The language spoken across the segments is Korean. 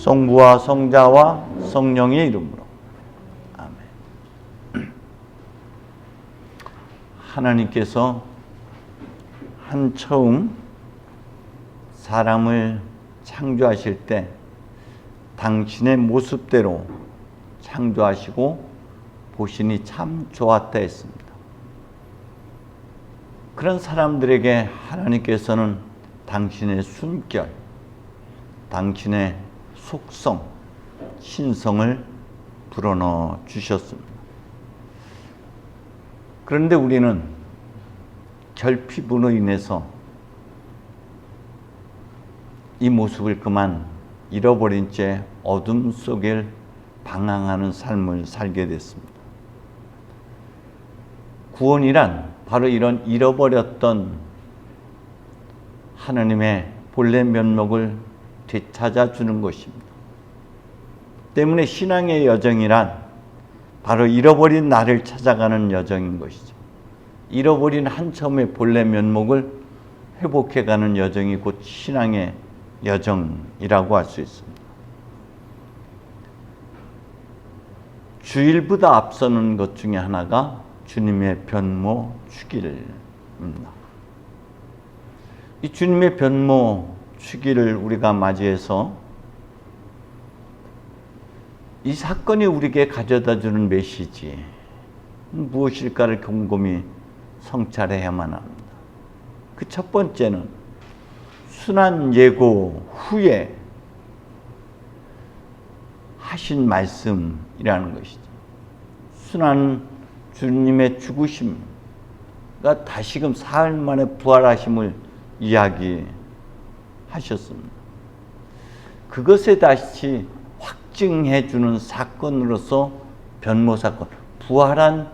성부와 성자와 성령의 이름으로. 아멘. 하나님께서 처음 사람을 창조하실 때 당신의 모습대로 창조하시고 보시니 참 좋았다 했습니다. 그런 사람들에게 하나님께서는 당신의 숨결, 당신의 속성, 신성을 불어넣어 주셨습니다. 그런데 우리는 결핍으로 인해서 이 모습을 그만 잃어버린 채 어둠 속에 방황하는 삶을 살게 됐습니다. 구원이란 바로 이런 잃어버렸던 하나님의 본래 면목을 되찾아주는 것입니다. 때문에 신앙의 여정이란 바로 잃어버린 나를 찾아가는 여정인 것이죠. 잃어버린 한처음의 본래 면목을 회복해가는 여정이 곧 신앙의 여정이라고 할 수 있습니다. 주일보다 앞서는 것 중에 하나가 주님의 변모 주기입니다. 이 주님의 변모 주기를 우리가 맞이해서 이 사건이 우리에게 가져다주는 메시지 무엇일까를 곰곰이 성찰해야만 합니다. 그 첫 번째는 순환 예고 후에 하신 말씀이라는 것이죠. 순환 주님의 죽으심과 다시금 사흘 만에 부활하심을 이야기하셨습니다. 그것에 다시 확증해 주는 사건으로서 변모 사건, 부활한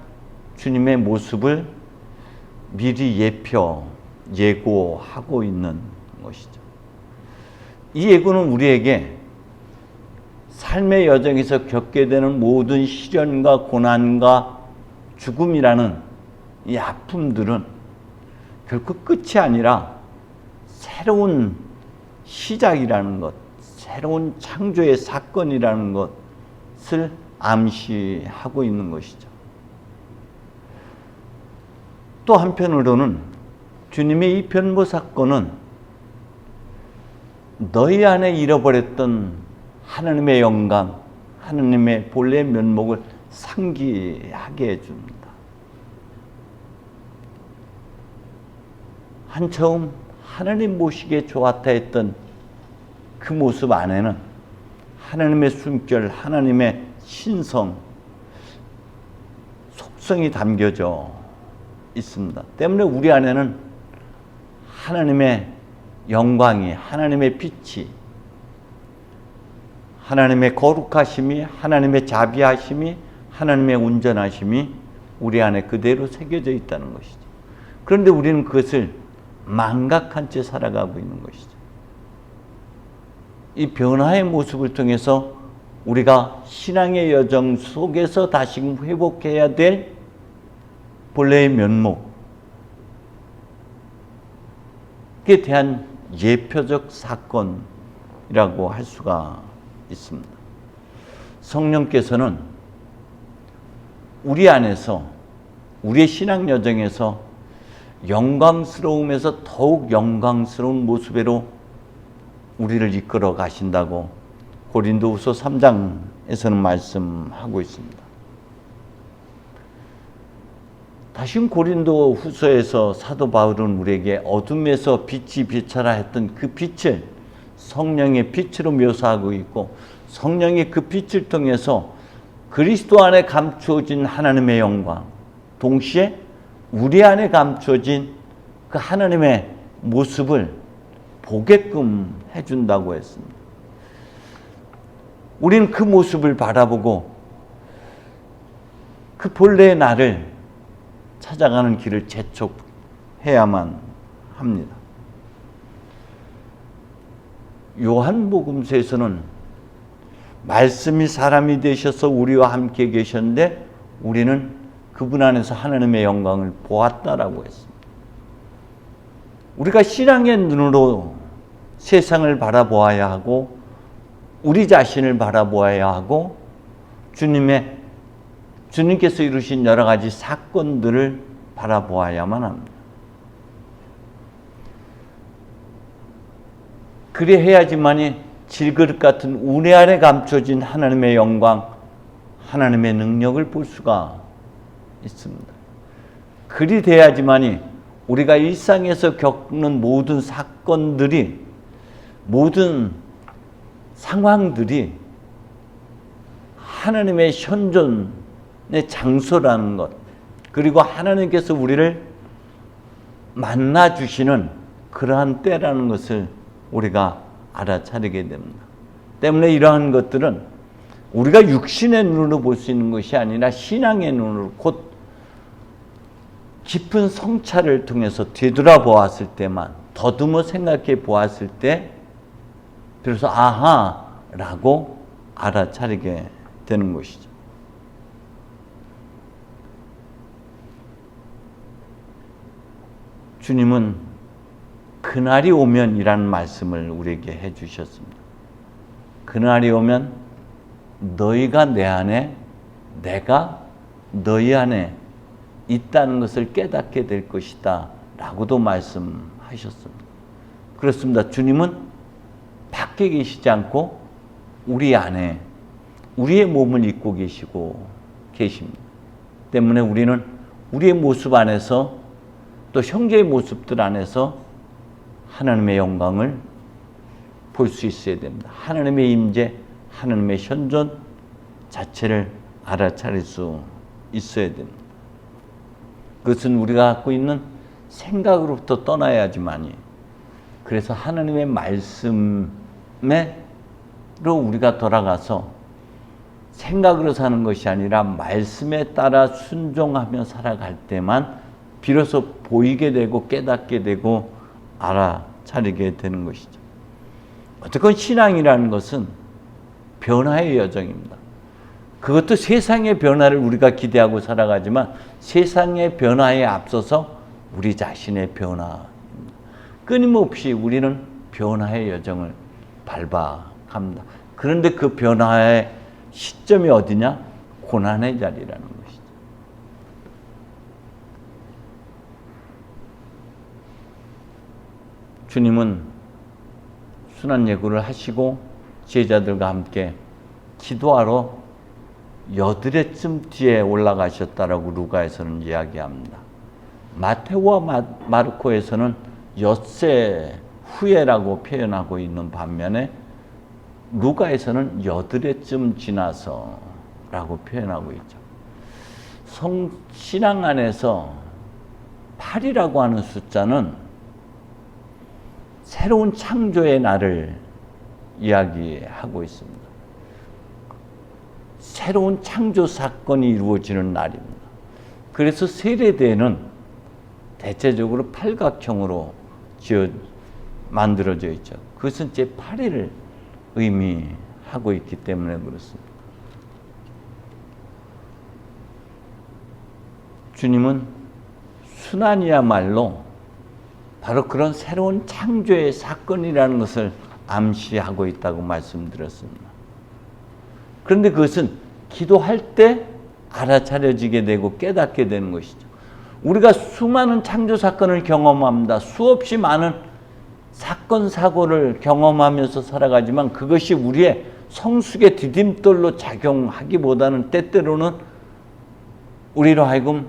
주님의 모습을 미리 예고하고 있는 것이죠. 이 예고는 우리에게 삶의 여정에서 겪게 되는 모든 시련과 고난과 죽음이라는 이 아픔들은 결코 끝이 아니라 새로운 시작이라는 것, 새로운 창조의 사건이라는 것을 암시하고 있는 것이죠. 또 한편으로는 주님의 이 변모 사건은 너희 안에 잃어버렸던 하나님의 영광, 하나님의 본래 면목을 상기하게 해줍니다. 한처음 하나님 보시기에 좋았다 했던 그 모습 안에는 하나님의 숨결, 하나님의 신성, 속성이 담겨져 있습니다. 때문에 우리 안에는 하나님의 영광이, 하나님의 빛이, 하나님의 거룩하심이, 하나님의 자비하심이, 하나님의 온전하심이 우리 안에 그대로 새겨져 있다는 것이죠. 그런데 우리는 그것을 망각한 채 살아가고 있는 것이죠. 이 변화의 모습을 통해서 우리가 신앙의 여정 속에서 다시금 회복해야 될 본래의 면목에 대한 예표적 사건이라고 할 수가 있습니다. 성령께서는 우리 안에서, 우리의 신앙 여정에서 영광스러움에서 더욱 영광스러운 모습으로 우리를 이끌어 가신다고 고린도후서 3장에서는 말씀하고 있습니다. 다시 고린도후서에서 사도 바울은 우리에게 어둠에서 빛이 비쳐라 했던 그 빛을 성령의 빛으로 묘사하고 있고, 성령의 그 빛을 통해서 그리스도 안에 감추어진 하나님의 영광, 동시에 우리 안에 감추어진 그 하나님의 모습을 보게끔 해준다고 했습니다. 우리는 그 모습을 바라보고 그 본래의 나를 찾아가는 길을 재촉해야만 합니다. 요한복음서에서는 말씀이 사람이 되셔서 우리와 함께 계셨는데 우리는 그분 안에서 하나님의 영광을 보았다라고 했습니다. 우리가 신앙의 눈으로 세상을 바라보아야 하고 우리 자신을 바라보아야 하고 주님께서 이루신 여러 가지 사건들을 바라보아야만 합니다. 그래 해야지만이 질그릇 같은 우리 안에 감춰진 하나님의 영광, 하나님의 능력을 볼 수가 있습니다. 그리 돼야지만이 우리가 일상에서 겪는 모든 사건들이, 모든 상황들이 하나님의 현존의 장소라는 것, 그리고 하나님께서 우리를 만나주시는 그러한 때라는 것을 우리가 알아차리게 됩니다. 때문에 이러한 것들은 우리가 육신의 눈으로 볼 수 있는 것이 아니라 신앙의 눈으로, 곧 깊은 성찰을 통해서 되돌아보았을 때만, 더듬어 생각해 보았을 때 비로소 아하라고 알아차리게 되는 것이죠. 주님은 그날이 오면이라는 말씀을 우리에게 해주셨습니다. 그날이 오면 너희가 내 안에, 내가 너희 안에 있다는 것을 깨닫게 될 것이다 라고도 말씀하셨습니다. 그렇습니다. 주님은 밖에 계시지 않고 우리 안에, 우리의 몸을 입고 계십니다. 때문에 우리는 우리의 모습 안에서, 또 형제의 모습들 안에서 하나님의 영광을 볼 수 있어야 됩니다. 하나님의 임재, 하나님의 현존 자체를 알아차릴 수 있어야 됩니다. 그것은 우리가 갖고 있는 생각으로부터 떠나야지만이, 그래서 하나님의 말씀으로 우리가 돌아가서 생각으로 사는 것이 아니라 말씀에 따라 순종하며 살아갈 때만 비로소 보이게 되고 깨닫게 되고 알아차리게 되는 것이죠. 어쨌건 신앙이라는 것은 변화의 여정입니다. 그것도 세상의 변화를 우리가 기대하고 살아가지만 세상의 변화에 앞서서 우리 자신의 변화입니다. 끊임없이 우리는 변화의 여정을 밟아갑니다. 그런데 그 변화의 시점이 어디냐? 고난의 자리라는 것이죠. 주님은 순환예고를 하시고 제자들과 함께 기도하러 여드레쯤 뒤에 올라가셨다라고 루가에서는 이야기합니다. 마테오와 마르코에서는 엿새 후에라고 표현하고 있는 반면에 루가에서는 여드레쯤 지나서라고 표현하고 있죠. 신앙 안에서 8이라고 하는 숫자는 새로운 창조의 날을 이야기하고 있습니다. 새로운 창조 사건이 이루어지는 날입니다. 그래서 세례대는 대체적으로 팔각형으로 만들어져 있죠. 그것은 제8회를 의미하고 있기 때문에 그렇습니다. 주님은 순환이야말로 바로 그런 새로운 창조의 사건이라는 것을 암시하고 있다고 말씀드렸습니다. 그런데 그것은 기도할 때 알아차려지게 되고 깨닫게 되는 것이죠. 우리가 수많은 창조 사건을 경험합니다. 수없이 많은 사건, 사고를 경험하면서 살아가지만 그것이 우리의 성숙의 디딤돌로 작용하기보다는 때때로는 우리로 하여금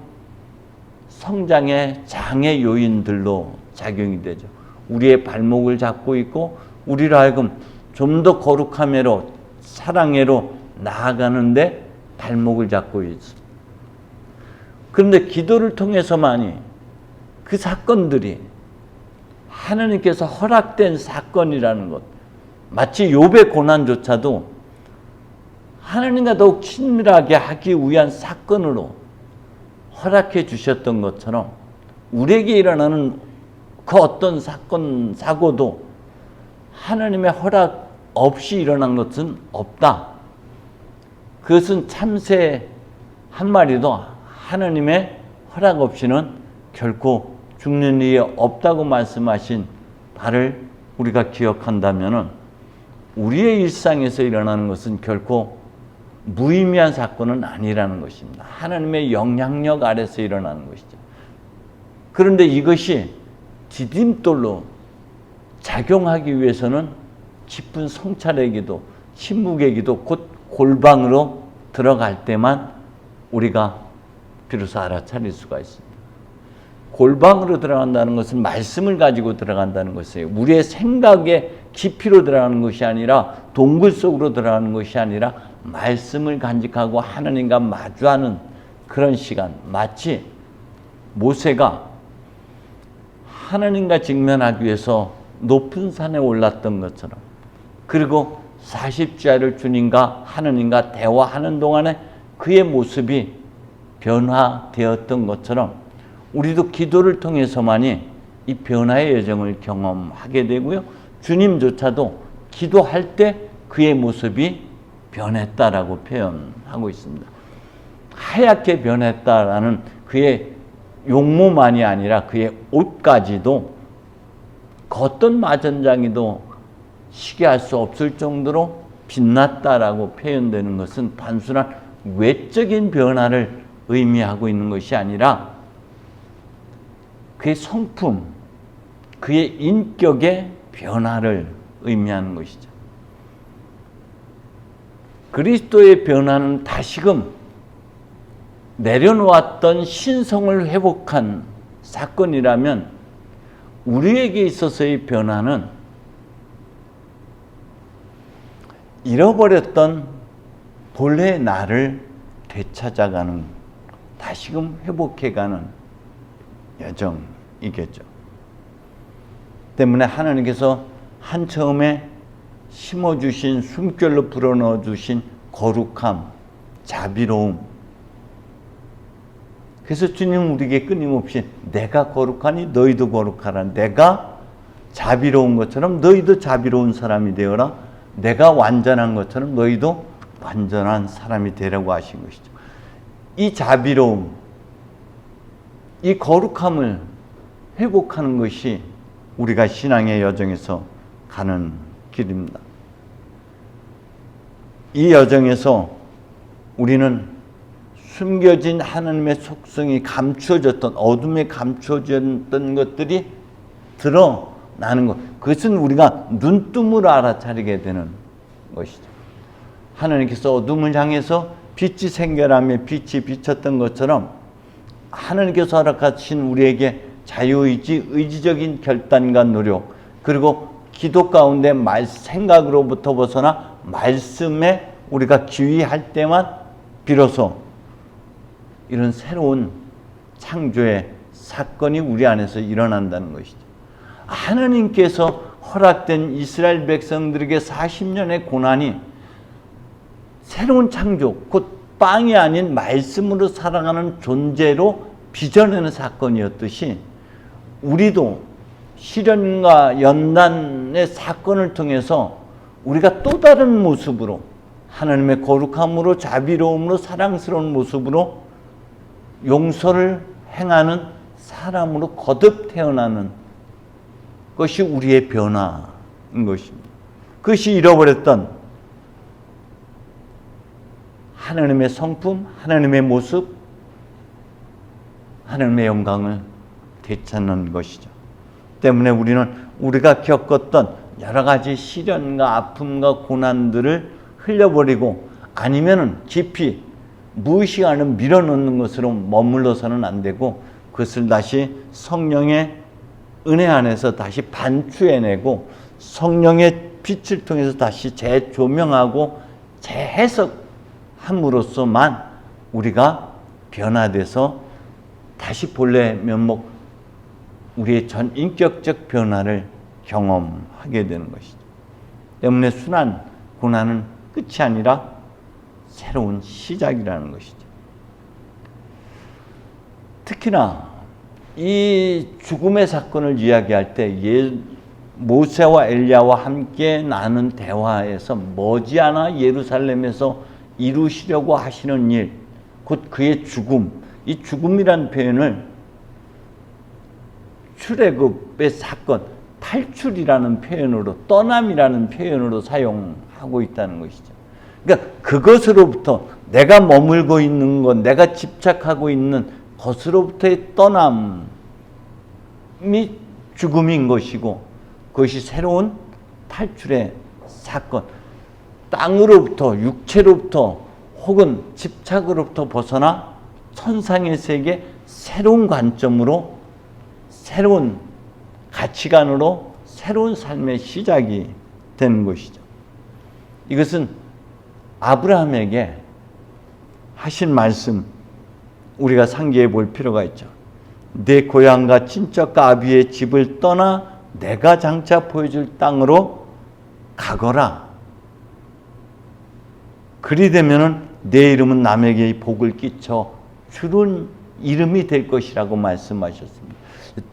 성장의 장애 요인들로 작용이 되죠. 우리의 발목을 잡고 있고 우리로 하여금 좀 더 거룩함으로 사랑으로 나아가는데 발목을 잡고 있습니다. 그런데 기도를 통해서만이 그 사건들이 하나님께서 허락된 사건이라는 것, 마치 욥의 고난조차도 하나님과 더욱 친밀하게 하기 위한 사건으로 허락해 주셨던 것처럼 우리에게 일어나는 그 어떤 사건, 사고도 하나님의 허락 없이 일어난 것은 없다. 그것은 참새 한 마리도 하나님의 허락 없이는 결코 죽는 일이 없다고 말씀하신 바를 우리가 기억한다면은 우리의 일상에서 일어나는 것은 결코 무의미한 사건은 아니라는 것입니다. 하나님의 영향력 아래서 일어나는 것이죠. 그런데 이것이 디딤돌로 작용하기 위해서는 깊은 성찰의 기도, 침묵의 기도, 곧 골방으로 들어갈 때만 우리가 비로소 알아차릴 수가 있습니다. 골방으로 들어간다는 것은 말씀을 가지고 들어간다는 것이에요. 우리의 생각의 깊이로 들어가는 것이 아니라 동굴 속으로 들어가는 것이 아니라 말씀을 간직하고 하나님과 마주하는 그런 시간. 마치 모세가 하나님과 직면하기 위해서 높은 산에 올랐던 것처럼, 그리고 40자를 주님과 하나님과 대화하는 동안에 그의 모습이 변화되었던 것처럼 우리도 기도를 통해서만이 이 변화의 여정을 경험하게 되고요. 주님조차도 기도할 때 그의 모습이 변했다라고 표현하고 있습니다. 하얗게 변했다라는 그의 용모만이 아니라 그의 옷까지도 겉던 마전장이도 시기할 수 없을 정도로 빛났다라고 표현되는 것은 단순한 외적인 변화를 의미하고 있는 것이 아니라 그의 성품, 그의 인격의 변화를 의미하는 것이죠. 그리스도의 변화는 다시금 내려놓았던 신성을 회복한 사건이라면 우리에게 있어서의 변화는 잃어버렸던 본래의 나를 되찾아가는, 다시금 회복해가는 여정이겠죠. 때문에 하나님께서 한 처음에 심어주신, 숨결로 불어넣어주신 거룩함, 자비로움, 그래서 주님은 우리에게 끊임없이 내가 거룩하니 너희도 거룩하라, 내가 자비로운 것처럼 너희도 자비로운 사람이 되어라, 내가 완전한 것처럼 너희도 완전한 사람이 되라고 하신 것이죠. 이 자비로움, 이 거룩함을 회복하는 것이 우리가 신앙의 여정에서 가는 길입니다. 이 여정에서 우리는 숨겨진 하나님의 속성이 감추어졌던, 어둠에 감추어졌던 것들이 드러나는 것, 그것은 우리가 눈뜨므로 알아차리게 되는 것이죠. 하나님께서 어둠을 향해서 빛이 생겨나며 빛이 비쳤던 것처럼 하나님께서 허락하신 우리에게 자유의지, 의지적인 결단과 노력, 그리고 기도 가운데 생각으로부터 벗어나 말씀에 우리가 귀의할 때만 비로소 이런 새로운 창조의 사건이 우리 안에서 일어난다는 것이죠. 하나님께서 허락된 이스라엘 백성들에게 40년의 고난이 새로운 창조, 곧 빵이 아닌 말씀으로 살아가는 존재로 빚어내는 사건이었듯이 우리도 시련과 연단의 사건을 통해서 우리가 또 다른 모습으로 하나님의 거룩함으로, 자비로움으로, 사랑스러운 모습으로 용서를 행하는 사람으로 거듭 태어나는 것이 우리의 변화인 것입니다. 그것이 잃어버렸던 하나님의 성품, 하나님의 모습, 하나님의 영광을 되찾는 것이죠. 때문에 우리는 우리가 겪었던 여러 가지 시련과 아픔과 고난들을 흘려버리고, 아니면은 깊이 무의식안을 밀어넣는 것으로 머물러서는 안 되고, 그것을 다시 성령의 은혜 안에서 다시 반추해내고 성령의 빛을 통해서 다시 재조명하고 재해석함으로써만 우리가 변화돼서 다시 본래 면목, 우리의 전 인격적 변화를 경험하게 되는 것이죠. 때문에 순환, 고난은 끝이 아니라 새로운 시작이라는 것이죠. 특히나 이 죽음의 사건을 이야기할 때 모세와 엘리야와 함께 나눈 대화에서 머지않아 예루살렘에서 이루시려고 하시는 일, 곧 그의 죽음, 이 죽음이란 표현을 출애굽의 사건, 탈출이라는 표현으로, 떠남이라는 표현으로 사용하고 있다는 것이죠. 그러니까 그것으로부터, 내가 머물고 있는 것, 내가 집착하고 있는 것으로부터의 떠남이 죽음인 것이고, 그것이 새로운 탈출의 사건, 땅으로부터, 육체로부터 혹은 집착으로부터 벗어나 천상의 세계, 새로운 관점으로, 새로운 가치관으로 새로운 삶의 시작이 되는 것이죠. 이것은 아브라함에게 하신 말씀, 우리가 상기해 볼 필요가 있죠. 내 고향과 친척과 아비의 집을 떠나 내가 장차 보여줄 땅으로 가거라. 그리 되면은 내 이름은 남에게 복을 끼쳐 주는 이름이 될 것이라고 말씀하셨습니다.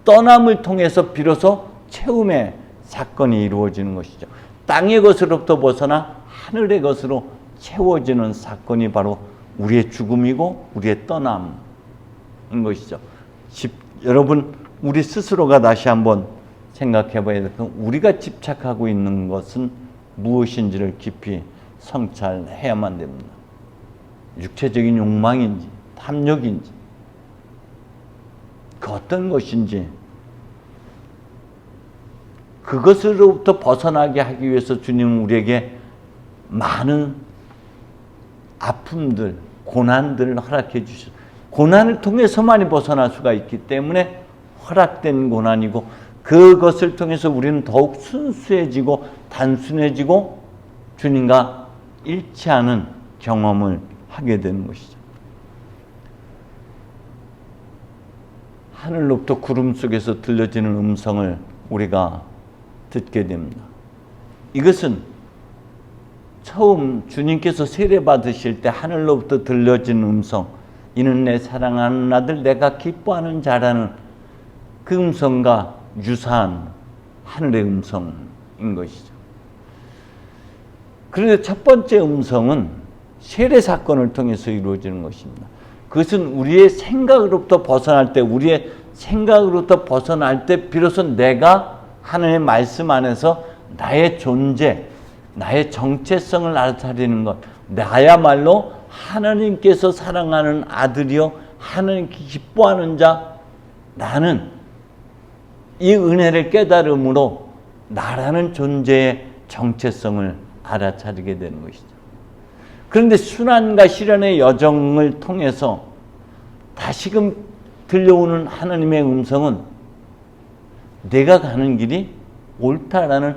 떠남을 통해서 비로소 채움의 사건이 이루어지는 것이죠. 땅의 것으로부터 벗어나 하늘의 것으로 채워지는 사건이 바로 우리의 죽음이고 우리의 떠남인 것이죠. 여러분, 우리 스스로가 다시 한번 생각해 봐야 될 건, 우리가 집착하고 있는 것은 무엇인지를 깊이 성찰해야만 됩니다. 육체적인 욕망인지 탐욕인지 그 어떤 것인지, 그것으로부터 벗어나게 하기 위해서 주님은 우리에게 많은 아픔들, 고난들을 허락해 주셨어요. 고난을 통해서만이 벗어날 수가 있기 때문에 허락된 고난이고, 그것을 통해서 우리는 더욱 순수해지고 단순해지고 주님과 일치하는 경험을 하게 되는 것이죠. 하늘로부터 구름 속에서 들려지는 음성을 우리가 듣게 됩니다. 이것은 처음 주님께서 세례 받으실 때 하늘로부터 들려진 음성, 이는 내 사랑하는 아들, 내가 기뻐하는 자라는 그 음성과 유사한 하늘의 음성인 것이죠. 그런데 첫 번째 음성은 세례 사건을 통해서 이루어지는 것입니다. 그것은 우리의 생각으로부터 벗어날 때, 우리의 생각으로부터 벗어날 때 비로소 내가 하나님의 말씀 안에서 나의 존재, 나의 정체성을 알아차리는 것, 나야말로 하나님께서 사랑하는 아들이요 하나님께 기뻐하는 자, 나는 이 은혜를 깨달음으로 나라는 존재의 정체성을 알아차리게 되는 것이죠. 그런데 순환과 시련의 여정을 통해서 다시금 들려오는 하나님의 음성은 내가 가는 길이 옳다라는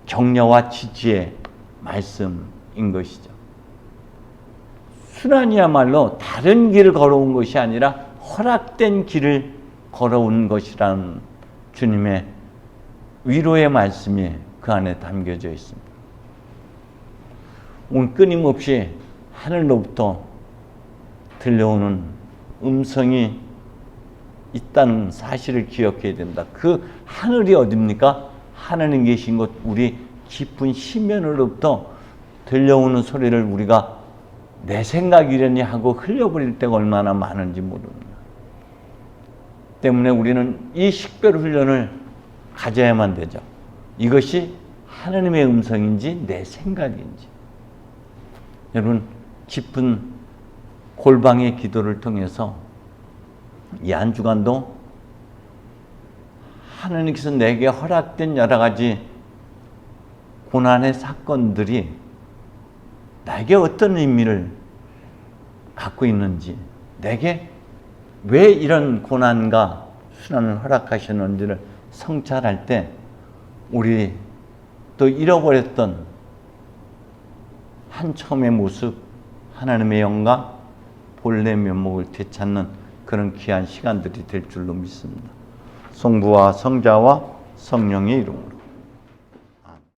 격려와 지지의 말씀인 것이죠. 순환이야말로 다른 길을 걸어온 것이 아니라 허락된 길을 걸어온 것이라는 주님의 위로의 말씀이 그 안에 담겨져 있습니다. 오늘 끊임없이 하늘로부터 들려오는 음성이 있다는 사실을 기억해야 됩니다. 그 하늘이 어딥니까? 하나님 계신 곳, 우리 깊은 심연으로부터 들려오는 소리를 우리가 내 생각이려니 하고 흘려버릴 때가 얼마나 많은지 모릅니다. 때문에 우리는 이 식별 훈련을 가져야만 되죠. 이것이 하나님의 음성인지 내 생각인지. 여러분, 깊은 골방의 기도를 통해서 이 한 주간도 하나님께서 내게 허락된 여러 가지 고난의 사건들이 나에게 어떤 의미를 갖고 있는지, 내게 왜 이런 고난과 순환을 허락하셨는지를 성찰할 때 우리 또 잃어버렸던 한 처음의 모습, 하나님의 영광, 본래 면목을 되찾는 그런 귀한 시간들이 될 줄로 믿습니다. 성부와 성자와 성령의 이름으로.